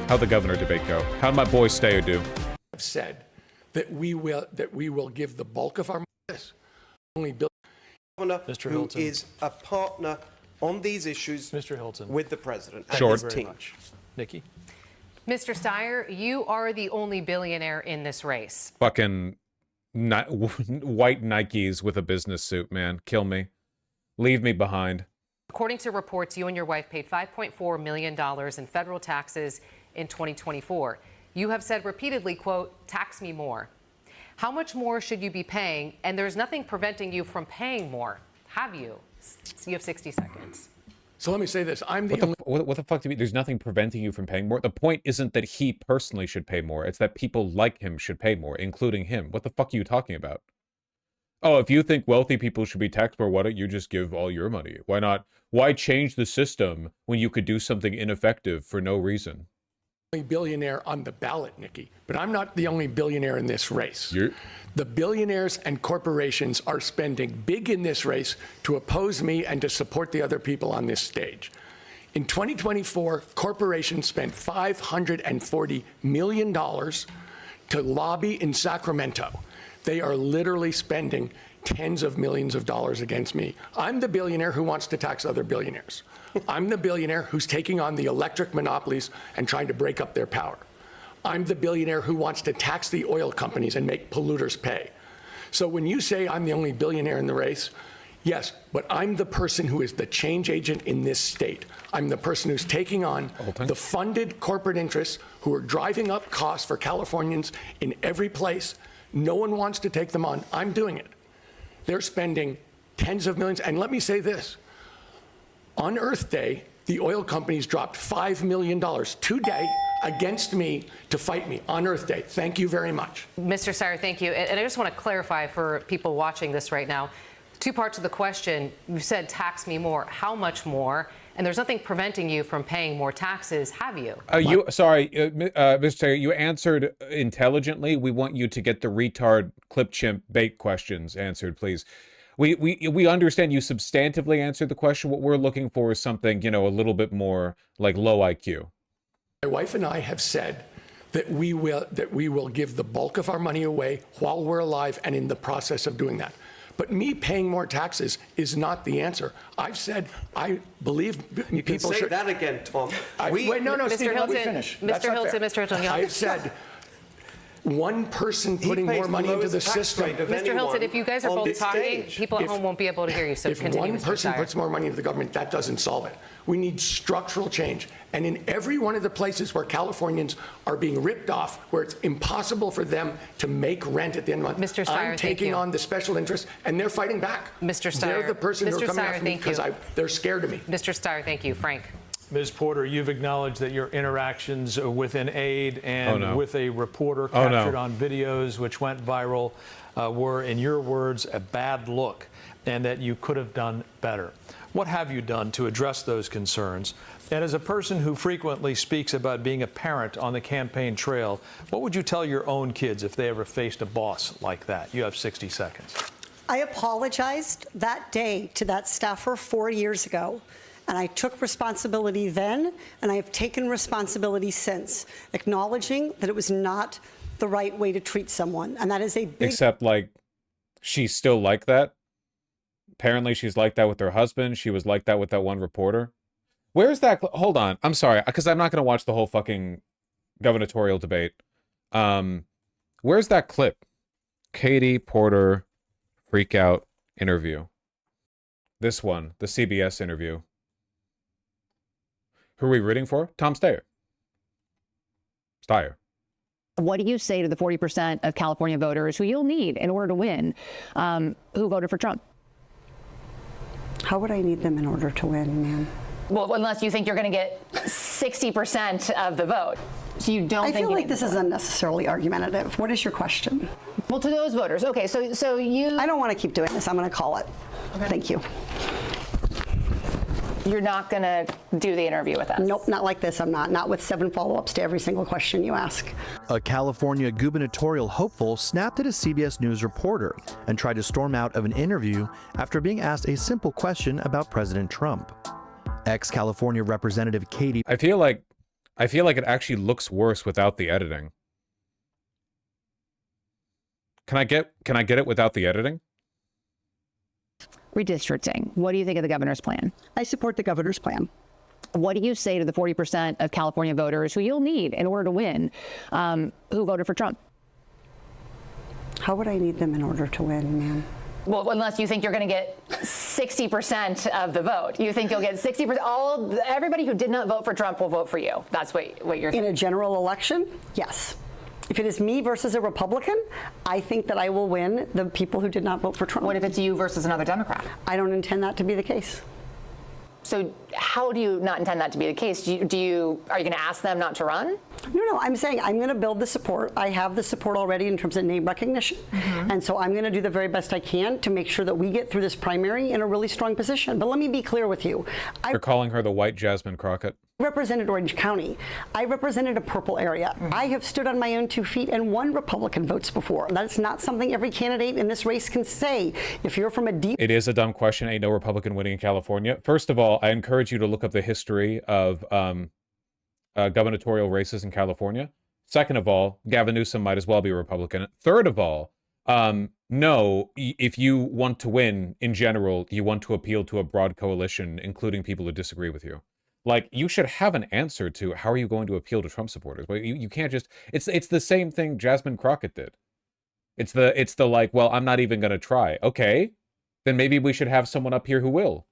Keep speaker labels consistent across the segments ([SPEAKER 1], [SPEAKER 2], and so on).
[SPEAKER 1] How'd the governor debate go? How'd my boy Steyer do?
[SPEAKER 2] I've said that we will give the bulk of our only bill.
[SPEAKER 3] Governor
[SPEAKER 4] Mr.
[SPEAKER 3] who
[SPEAKER 4] Hilton.
[SPEAKER 3] is a partner on these issues
[SPEAKER 4] Mr. Hilton.
[SPEAKER 3] with the president and
[SPEAKER 1] Short.
[SPEAKER 3] his team.
[SPEAKER 4] Nikki?
[SPEAKER 5] Mr. Steyer, you are the only billionaire in this race.
[SPEAKER 1] Fucking white Nikes with a business suit, man. Kill me. Leave me behind.
[SPEAKER 5] According to reports, you and your wife paid $5.4 million in federal taxes in 2024. You have said repeatedly, quote, tax me more. How much more should you be paying? And there's nothing preventing you from paying more. Have you? So you have 60 seconds.
[SPEAKER 2] So let me say this. I'm the only.
[SPEAKER 1] What the fuck do you mean? There's nothing preventing you from paying more. The point isn't that he personally should pay more. It's that people like him should pay more, including him. What the fuck are you talking about? Oh, if you think wealthy people should be taxed more, why don't you just give all your money? Why not? Why change the system when you could do something ineffective for no reason?
[SPEAKER 2] Billionaire on the ballot, Nikki, but I'm not the only billionaire in this race. The billionaires and corporations are spending big in this race to oppose me and to support the other people on this stage. In 2024, corporations spent $540 million to lobby in Sacramento. They are literally spending tens of millions of dollars against me. I'm the billionaire who wants to tax other billionaires. I'm the billionaire who's taking on the electric monopolies and trying to break up their power. I'm the billionaire who wants to tax the oil companies and make polluters pay. So when you say I'm the only billionaire in the race, yes, but I'm the person who is the change agent in this state. I'm the person who's taking on the funded corporate interests who are driving up costs for Californians in every place. No one wants to take them on. I'm doing it. They're spending tens of millions. And let me say this. On Earth Day, the oil companies dropped $5 million today against me to fight me on Earth Day. Thank you very much.
[SPEAKER 5] Mr. Steyer, thank you. And I just want to clarify for people watching this right now, two parts of the question. You said tax me more. How much more? And there's nothing preventing you from paying more taxes, have you?
[SPEAKER 1] Sorry, Mr. You answered intelligently. We want you to get the retard clip chimp bait questions answered, please. We understand you substantively answered the question. What we're looking for is something, you know, a little bit more like low IQ.
[SPEAKER 2] My wife and I have said that we will give the bulk of our money away while we're alive and in the process of doing that. But me paying more taxes is not the answer. I've said I believe
[SPEAKER 3] You can
[SPEAKER 2] people
[SPEAKER 3] say
[SPEAKER 2] should.
[SPEAKER 3] that again, Tom.
[SPEAKER 2] Wait, no,
[SPEAKER 5] Mr.
[SPEAKER 2] Stephen, let me
[SPEAKER 5] Hilton,
[SPEAKER 2] finish.
[SPEAKER 5] Mr.
[SPEAKER 2] That's not
[SPEAKER 5] Hilton,
[SPEAKER 2] fair.
[SPEAKER 5] Mr. Hilton,
[SPEAKER 2] I've said one person
[SPEAKER 3] He
[SPEAKER 2] putting
[SPEAKER 3] pays
[SPEAKER 2] more
[SPEAKER 3] the
[SPEAKER 2] money into the
[SPEAKER 3] lowest tax
[SPEAKER 2] system.
[SPEAKER 3] rate of
[SPEAKER 5] Mr.
[SPEAKER 3] anyone
[SPEAKER 5] Hilton, if you guys are
[SPEAKER 3] on
[SPEAKER 5] both
[SPEAKER 3] this
[SPEAKER 5] talking,
[SPEAKER 3] stage.
[SPEAKER 5] people at home won't be able to hear you. So
[SPEAKER 2] If
[SPEAKER 5] continue,
[SPEAKER 2] one
[SPEAKER 5] Mr.
[SPEAKER 2] person
[SPEAKER 5] Steyer.
[SPEAKER 2] puts more money into the government, that doesn't solve it. We need structural change. And in every one of the places where Californians are being ripped off, where it's impossible for them to make rent at the end of the month,
[SPEAKER 5] Mr. Steyer,
[SPEAKER 2] I'm
[SPEAKER 5] thank
[SPEAKER 2] taking
[SPEAKER 5] you.
[SPEAKER 2] on the special interests, and they're fighting back.
[SPEAKER 5] Mr. Steyer.
[SPEAKER 2] They're the person who are
[SPEAKER 5] Mr.
[SPEAKER 2] coming
[SPEAKER 5] Steyer,
[SPEAKER 2] after me
[SPEAKER 5] thank
[SPEAKER 2] because
[SPEAKER 5] you.
[SPEAKER 2] they're scared of me.
[SPEAKER 5] Mr. Steyer, thank you. Frank.
[SPEAKER 4] Ms. Porter, you've acknowledged that your interactions with an aide and with a reporter captured on videos which went viral were, in your words, a bad look, and that you could have done better. What have you done to address those concerns? And as a person who frequently speaks about being a parent on the campaign trail, what would you tell your own kids if they ever faced a boss like that? You have 60 seconds.
[SPEAKER 6] I apologized that day to that staffer 4 years ago. And I took responsibility then, and I have taken responsibility since, acknowledging that it was not the right way to treat someone. And that is a big...
[SPEAKER 1] Except, like, she's still like that. Apparently she's like that with her husband. She was like that with that one reporter. Where's that? Hold on. I'm sorry, because I'm not going to watch the whole fucking gubernatorial debate. Where's that clip? Katie Porter freak out interview. This one, the CBS interview. Who are we rooting for? Tom Steyer.
[SPEAKER 7] What do you say to the 40% of California voters who you'll need in order to win, who voted for Trump?
[SPEAKER 6] How would I need them in order to win, ma'am?
[SPEAKER 7] Well, unless you think you're going to get 60% of the vote. So you don't
[SPEAKER 6] I
[SPEAKER 7] think
[SPEAKER 6] feel like this is unnecessarily argumentative. What is your question?
[SPEAKER 7] Well, to those voters. Okay, so you...
[SPEAKER 6] I don't want to keep doing this. I'm going to call it. Okay. Thank you.
[SPEAKER 7] You're not going to do the interview with us?
[SPEAKER 6] Nope, not like this. I'm not. Not with 7 follow-ups to every single question you ask.
[SPEAKER 8] A California gubernatorial hopeful snapped at a CBS News reporter and tried to storm out of an interview after being asked a simple question about President Trump. Ex-California Representative Katie...
[SPEAKER 1] I feel like I feel like it actually looks worse without the editing. Can I get it without the editing?
[SPEAKER 7] Redistricting. What do you think of the governor's plan?
[SPEAKER 6] I support the governor's plan.
[SPEAKER 7] What do you say to the 40% of California voters who you'll need in order to win, who voted for Trump?
[SPEAKER 6] How would I need them in order to win, ma'am?
[SPEAKER 7] Well, unless you think you're going to get 60% of the vote. You think you'll get 60%. Everybody who did not vote for Trump will vote for you. That's what you're saying.
[SPEAKER 6] In a general election, yes. If it is me versus a Republican, I think that I will win the people who did not vote for Trump.
[SPEAKER 7] What if it's you versus another Democrat?
[SPEAKER 6] I don't intend that to be the case.
[SPEAKER 7] So how do you not intend that to be the case? Are you going to ask them not to run?
[SPEAKER 6] No, I'm saying I'm going to build the support. I have the support already in terms of name recognition. And so I'm going to do the very best I can to make sure that we get through this primary in a really strong position. But let me be clear with you.
[SPEAKER 1] You're calling her the white Jasmine Crockett.
[SPEAKER 6] I represented Orange County. I represented a purple area. I have stood on my own 2 feet and won Republican votes before. That's not something every candidate in this race can say. If you're from a deep...
[SPEAKER 1] It is a dumb question. Ain't no Republican winning in California. First of all, I encourage you to look up the history of gubernatorial races in California. Second of all, Gavin Newsom might as well be a Republican. Third of all, no, if you want to win in general, you want to appeal to a broad coalition, including people who disagree with you. Like, you should have an answer to how are you going to appeal to Trump supporters. But you can't just, it's the same thing Jasmine Crockett did. It's the like, well, I'm not even going to try. Okay, then maybe we should have someone up here who will.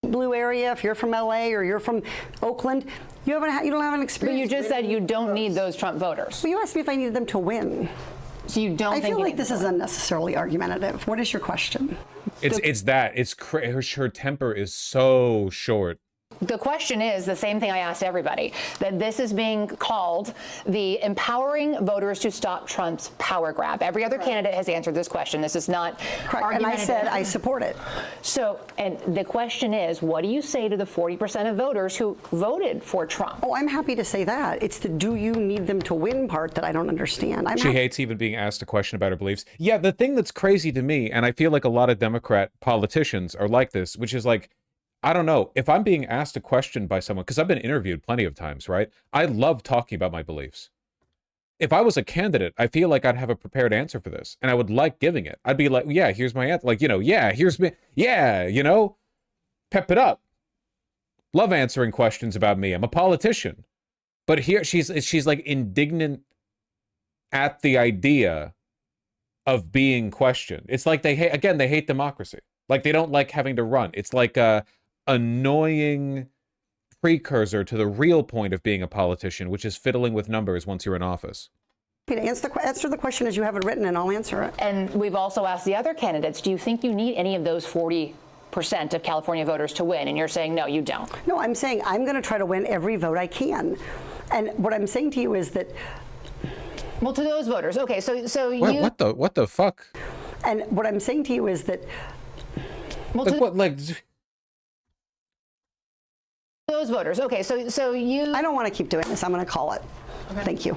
[SPEAKER 6] Blue area, if you're from LA or you're from Oakland, you don't have an experience.
[SPEAKER 7] But you just said you don't need those Trump voters.
[SPEAKER 6] Well, you asked me if I needed them to win.
[SPEAKER 7] So you don't think
[SPEAKER 6] I feel like this is unnecessarily argumentative. What is your question?
[SPEAKER 1] Her temper is so short.
[SPEAKER 7] The question is the same thing I asked everybody, that this is being called the empowering voters to stop Trump's power grab. Every other candidate has answered this question. This is not
[SPEAKER 6] correct. And I said I support it.
[SPEAKER 7] So, and the question is, what do you say to the 40% of voters who voted for Trump?
[SPEAKER 6] Oh, I'm happy to say that. It's the do you need them to win part that I don't understand.
[SPEAKER 1] She hates even being asked a question about her beliefs. Yeah, the thing that's crazy to me, and I feel like a lot of Democrat politicians are like this, which is like, I don't know, if I'm being asked a question by someone, because I've been interviewed plenty of times, right? I love talking about my beliefs. If I was a candidate, I feel like I'd have a prepared answer for this, and I would like giving it. I'd be like, yeah, here's my answer. Like, yeah, here's me. Yeah, pep it up. Love answering questions about me. I'm a politician. But here, she's like indignant at the idea of being questioned. It's like they hate democracy. Like, they don't like having to run. It's like a annoying precursor to the real point of being a politician, which is fiddling with numbers once you're in office.
[SPEAKER 6] Answer the question as you have it written, and I'll answer it.
[SPEAKER 7] And we've also asked the other candidates, do you think you need any of those 40% of California voters to win? And you're saying, no, you don't.
[SPEAKER 6] No, I'm saying I'm going to try to win every vote I can. And what I'm saying to you is that...
[SPEAKER 7] Well, to those voters, okay, so you...
[SPEAKER 1] What the fuck?
[SPEAKER 6] And what I'm saying to you is that...
[SPEAKER 7] Well, those voters. Okay, so you...
[SPEAKER 6] I don't want to keep doing this. I'm going to call it. Okay. Thank you.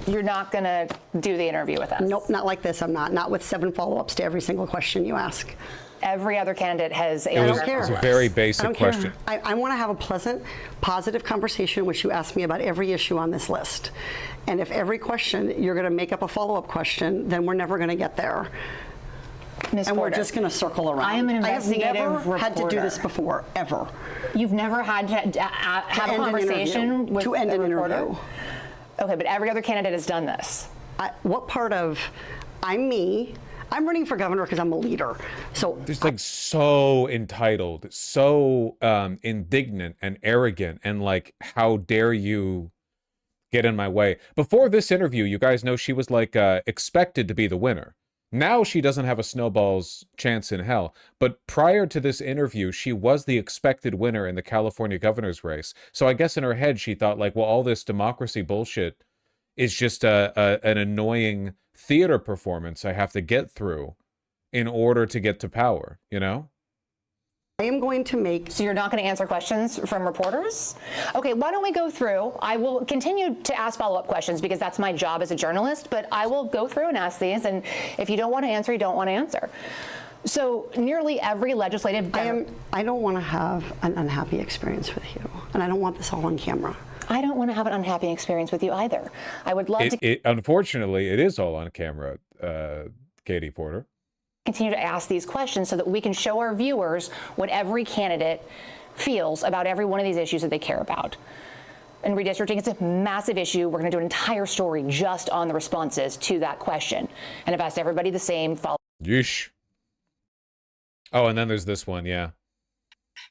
[SPEAKER 7] You're not going to do the interview with us?
[SPEAKER 6] Nope, not like this. I'm not. Not with 7 follow-ups to every single question you ask.
[SPEAKER 7] Every other candidate has answered.
[SPEAKER 6] I don't care.
[SPEAKER 1] It's a very basic question.
[SPEAKER 6] I want to have a pleasant, positive conversation in which you ask me about every issue on this list. And if every question you're going to make up a follow-up question, then we're never going to get there.
[SPEAKER 7] Ms.
[SPEAKER 6] And
[SPEAKER 7] Porter,
[SPEAKER 6] we're just going to circle around.
[SPEAKER 7] I am an investigative
[SPEAKER 6] I have never had to do
[SPEAKER 7] reporter.
[SPEAKER 6] this before, ever.
[SPEAKER 7] You've never had to have a conversation with
[SPEAKER 6] to end
[SPEAKER 7] a
[SPEAKER 6] an
[SPEAKER 7] reporter?
[SPEAKER 6] interview.
[SPEAKER 7] Okay, but every other candidate has done this.
[SPEAKER 6] What part of I'm me? I'm running for governor because I'm a leader. So
[SPEAKER 1] just like so entitled, so indignant and arrogant, and like, how dare you get in my way? Before this interview, you guys know she was like expected to be the winner. Now she doesn't have a snowball's chance in hell. But prior to this interview, she was the expected winner in the California governor's race. So I guess in her head, she thought like, well, all this democracy bullshit is just an annoying theater performance I have to get through in order to get to power,
[SPEAKER 6] I am going to make...
[SPEAKER 7] So you're not going to answer questions from reporters? Okay, why don't we go through? I will continue to ask follow-up questions because that's my job as a journalist, but I will go through and ask these, and if you don't want to answer, you don't want to answer. So nearly every legislative...
[SPEAKER 6] I don't want to have an unhappy experience with you. and I don't want this all on camera.
[SPEAKER 7] I don't want to have an unhappy experience with you either. I would love to.
[SPEAKER 1] Unfortunately, it is all on camera, Katie Porter.
[SPEAKER 7] Continue to ask these questions so that we can show our viewers what every candidate feels about every one of these issues that they care about. And redistricting is a massive issue. We're going to do an entire story just on the responses to that question. And I've asked everybody the same.
[SPEAKER 1] Yeesh. Oh, and then there's this one, yeah.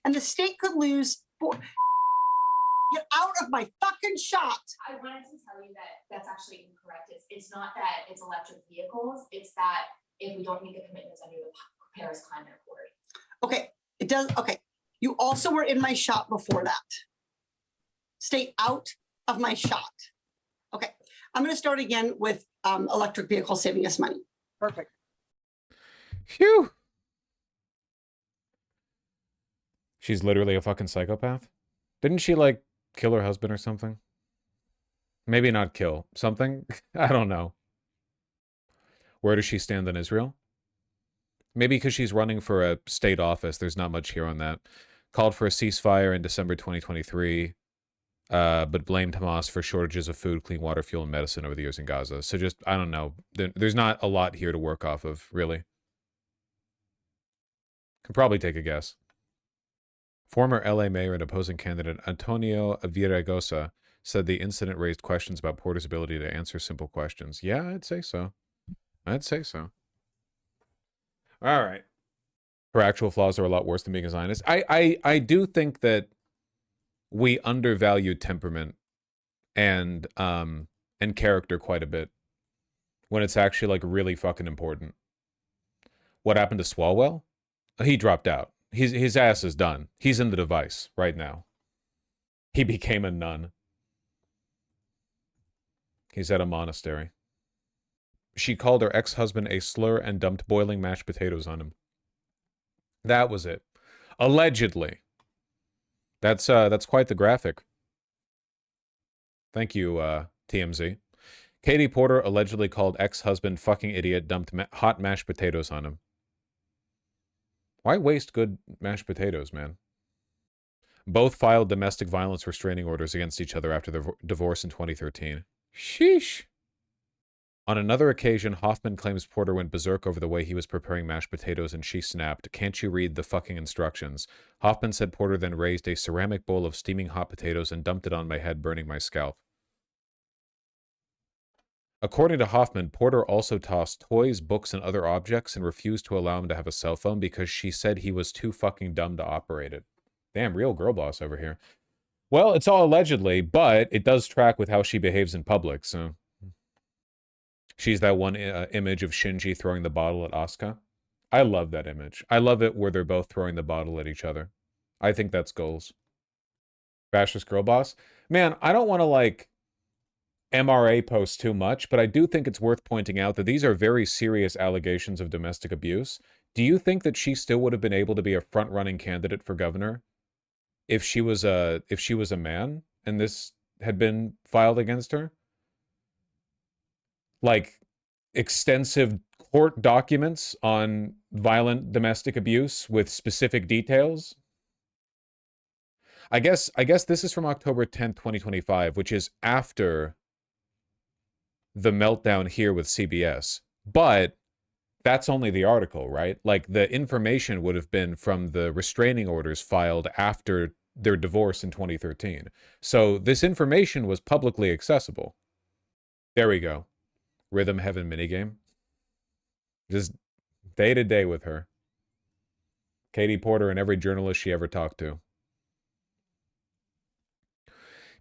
[SPEAKER 6] And the state could lose. Get out of my fucking shot.
[SPEAKER 7] I wanted to tell you that that's actually incorrect. It's not that it's electric vehicles. It's that if we don't meet the commitments under the Paris Climate Accord.
[SPEAKER 6] Okay, it does. Okay, you also were in my shot before that. Stay out of my shot. Okay, I'm going to start again with electric vehicles saving us money. Perfect.
[SPEAKER 1] Phew. She's literally a fucking psychopath. Didn't she, like, kill her husband or something? Maybe not kill. Something? I don't know. Where does she stand in Israel? Maybe because she's running for a state office. There's not much here on that. Called for a ceasefire in December 2023, but blamed Hamas for shortages of food, clean water, fuel, and medicine over the years in Gaza. So just, I don't know. There's not a lot here to work off of, really. Can probably take a guess. Former LA mayor and opposing candidate Antonio Villaraigosa said the incident raised questions about Porter's ability to answer simple questions. Yeah, I'd say so. I'd say so. All right. Her actual flaws are a lot worse than being a Zionist. I do think that we undervalue temperament and character quite a bit when it's actually, like, really fucking important. What happened to Swalwell? He dropped out. His ass is done. He's in the device right now. He became a nun. He's at a monastery. She called her ex-husband a slur and dumped boiling mashed potatoes on him. That was it. Allegedly. That's quite the graphic. Thank you, TMZ. Katie Porter allegedly called ex-husband fucking idiot, dumped hot mashed potatoes on him. Why waste good mashed potatoes, man? Both filed domestic violence restraining orders against each other after their divorce in 2013. Sheesh. On another occasion, Hoffman claims Porter went berserk over the way he was preparing mashed potatoes, and she snapped, "Can't you read the fucking instructions?" Hoffman said Porter then raised a ceramic bowl of steaming hot potatoes and dumped it on my head, burning my scalp. According to Hoffman, Porter also tossed toys, books, and other objects and refused to allow him to have a cell phone because she said he was too fucking dumb to operate it. Damn, real girl boss over here. Well, it's all allegedly, but it does track with how she behaves in public, so... She's that one image of Shinji throwing the bottle at Asuka. I love that image. I love it where they're both throwing the bottle at each other. I think that's goals. Fascist girl boss? Man, I don't want to, like, MRA post too much, but I do think it's worth pointing out that these are very serious allegations of domestic abuse. Do you think that she still would have been able to be a front-running candidate for governor if she was a man and this had been filed against her? Like, extensive court documents on violent domestic abuse with specific details? I guess this is from October 10th, 2025, which is after the meltdown here with CBS. But that's only the article, right? Like, the information would have been from the restraining orders filed after their divorce in 2013. So this information was publicly accessible. There we go. Rhythm Heaven minigame. Just day to day with her. Katie Porter and every journalist she ever talked to.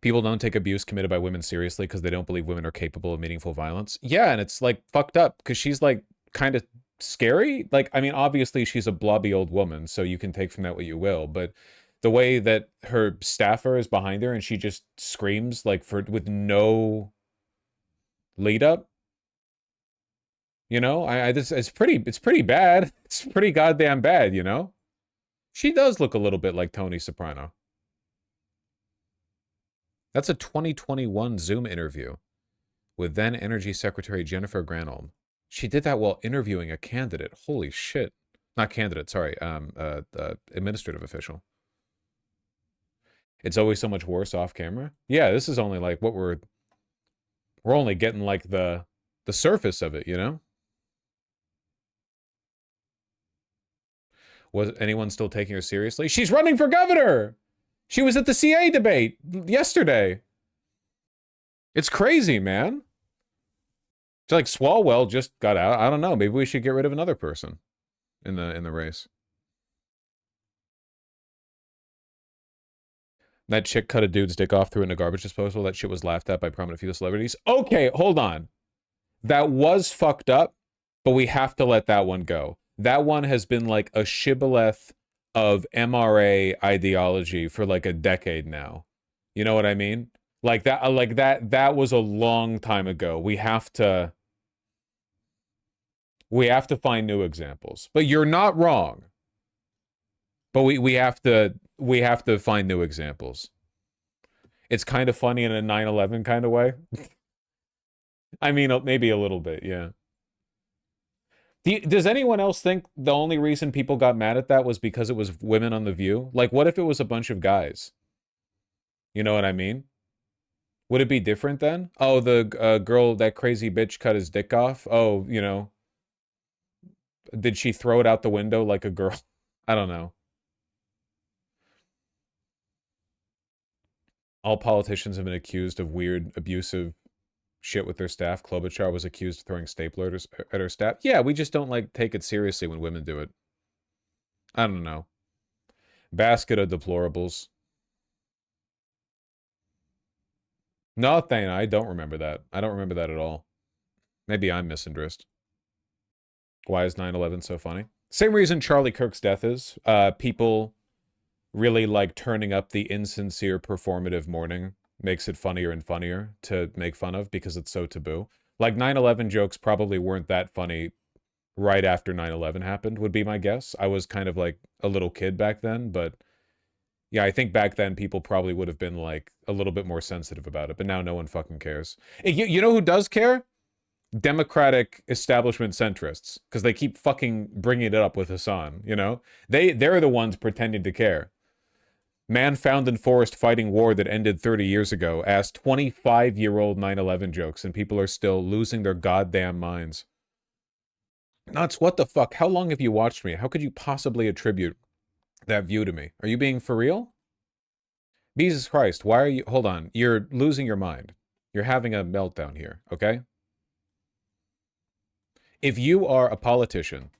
[SPEAKER 1] People don't take abuse committed by women seriously because they don't believe women are capable of meaningful violence. Yeah, and it's, like, fucked up because she's, like, kind of scary. Like, I mean, obviously she's a blobby old woman, so you can take from that what you will, but the way that her staffer is behind her and she just screams, like, with no lead up, you know, it's pretty bad. It's pretty goddamn bad, you know? She does look a little bit like Tony Soprano. That's a 2021 Zoom interview with then Energy Secretary Jennifer Granholm. She did that while interviewing a candidate. Holy shit. Not candidate, sorry. Administrative official. It's always so much worse off camera. Yeah, this is only like what we're only getting like the surface of it, you know? Was anyone still taking her seriously? She's running for governor! She was at the CA debate yesterday. It's crazy, man. It's like Swalwell just got out. I don't know. Maybe we should get rid of another person in the race. That chick cut a dude's dick off, threw it in a garbage disposal. That shit was laughed at by prominent female celebrities. Okay, hold on. That was fucked up, but we have to let that one go. That one has been like a shibboleth of MRA ideology for like a decade now. You know what I mean? Like that was a long time ago. We have to find new examples. But you're not wrong. But we have to find new examples. It's kind of funny in a 9/11 kind of way. I mean, maybe a little bit, yeah. Does anyone else think the only reason people got mad at that was because it was women on The View? Like, what if it was a bunch of guys? You know what I mean? Would it be different then? Oh, the girl, that crazy bitch cut his dick off? Oh, you know. Did she throw it out the window like a girl? I don't know. All politicians have been accused of weird, abusive shit with their staff. Klobuchar was accused of throwing staplers at her staff. Yeah, we just don't like take it seriously when women do it. I don't know. Basket of deplorables. No, Thane, I don't remember that. I don't remember that at all. Maybe I'm misinterested. Why is 9/11 so funny? Same reason Charlie Kirk's death is. People really like turning up the insincere performative mourning makes it funnier and funnier to make fun of because it's so taboo. Like 9/11 jokes probably weren't that funny right after 9/11 happened, would be my guess. I was kind of like a little kid back then, but yeah, I think back then people probably would have been like a little bit more sensitive about it, but now no one fucking cares. You know who does care? Democratic establishment centrists, because they keep fucking bringing it up with Hassan, you know? They're the ones pretending to care. Man found in forest fighting war that ended 30 years ago asked 25-year-old 9/11 jokes, and people are still losing their goddamn minds. Nuts, what the fuck? How long have you watched me? How could you possibly attribute that view to me? Are you being for real? Jesus Christ, why are you... Hold on, you're losing your mind. You're having a meltdown here, okay? If you are a politician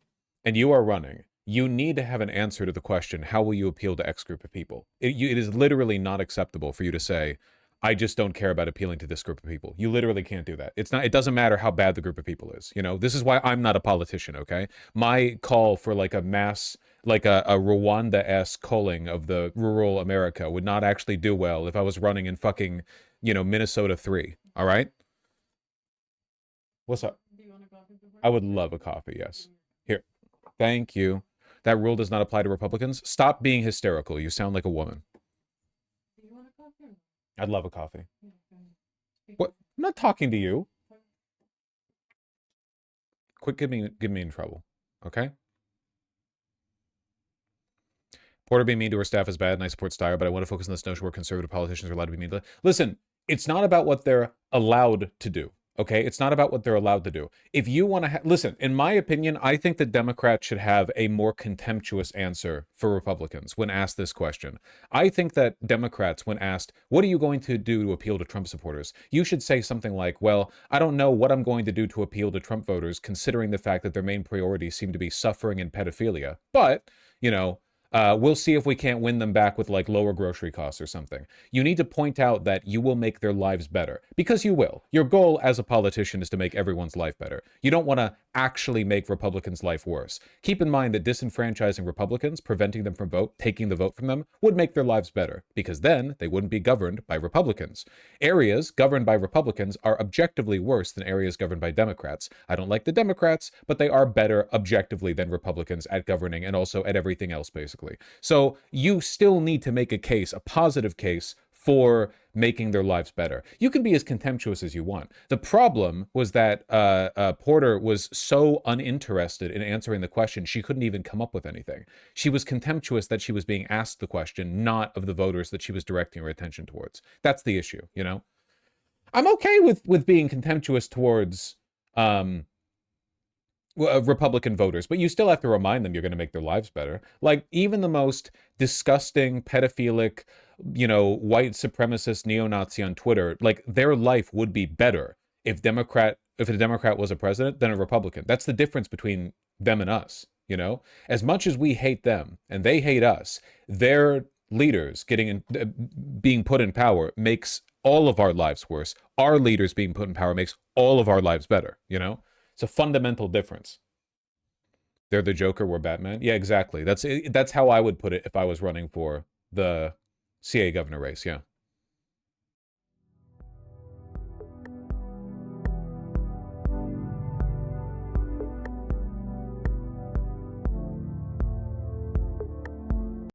[SPEAKER 1] and you are running, you need to have an answer to the question, how will you appeal to X group of people? It is literally not acceptable for you to say, I just don't care about appealing to this group of people. You literally can't do that. It doesn't matter how bad the group of people is. You know, this is why I'm not a politician, okay? My call for like a mass, like a Rwanda-esque culling of the rural America would not actually do well if I was running in fucking, you know, Minnesota 3, all right? What's up? I would love a coffee, yes. Here. Thank you. That rule does not apply to Republicans. Stop being hysterical. You sound like a woman. Do you want a coffee? I'd love a coffee. What? I'm not talking to you. Quit getting me in trouble, okay? Porter being mean to her staff is bad, and I support Steyer, but I want to focus on this notion where conservative politicians are allowed to be mean to... Listen, it's not about what they're allowed to do. Okay, it's not about what they're allowed to do. If you want to listen, in my opinion, I think that Democrats should have a more contemptuous answer for Republicans when asked this question. I think that Democrats, when asked, what are you going to do to appeal to Trump supporters? You should say something like, well, I don't know what I'm going to do to appeal to Trump voters, considering the fact that their main priorities seem to be suffering and pedophilia. But, you know, we'll see if we can't win them back with like lower grocery costs or something. You need to point out that you will make their lives better, because you will. Your goal as a politician is to make everyone's life better. You don't want to actually make Republicans' life worse. Keep in mind that disenfranchising Republicans, preventing them from taking the vote from them, would make their lives better, because then they wouldn't be governed by Republicans. Areas governed by Republicans are objectively worse than areas governed by Democrats. I don't like the Democrats, but they are better objectively than Republicans at governing and also at everything else, basically. So you still need to make a case, a positive case, for making their lives better. You can be as contemptuous as you want. The problem was that Porter was so uninterested in answering the question, she couldn't even come up with anything. She was contemptuous that she was being asked the question, not of the voters that she was directing her attention towards. That's the issue, you know? I'm okay with being contemptuous towards Republican voters, but you still have to remind them you're going to make their lives better. Like, even the most disgusting, pedophilic, you know, white supremacist neo-Nazi on Twitter, like, their life would be better if a Democrat was a president than a Republican. That's the difference between them and us, you know? As much as we hate them and they hate us, their leaders being put in power makes all of our lives worse. Our leaders being put in power makes all of our lives better, you know? It's a fundamental difference. They're the Joker, we're Batman. Yeah, exactly. That's how I would put it if I was running for the CA governor race, yeah.